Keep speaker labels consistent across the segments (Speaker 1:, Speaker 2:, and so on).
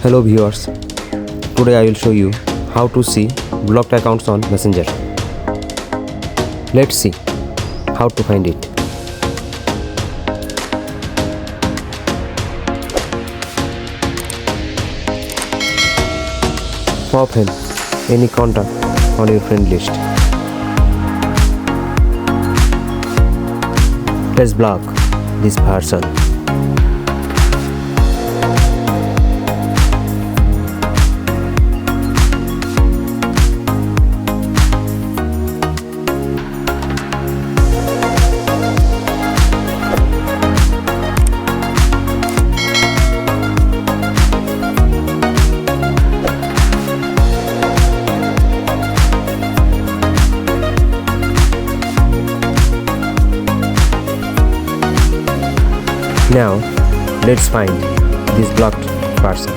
Speaker 1: Hello viewers, today I will show you how to see blocked accounts on Messenger. Let's see how to find it. Open any contact on your friend list. Let's block this person. Now, let's find this blocked person.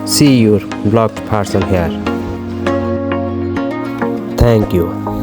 Speaker 1: See your blocked person here. Thank you.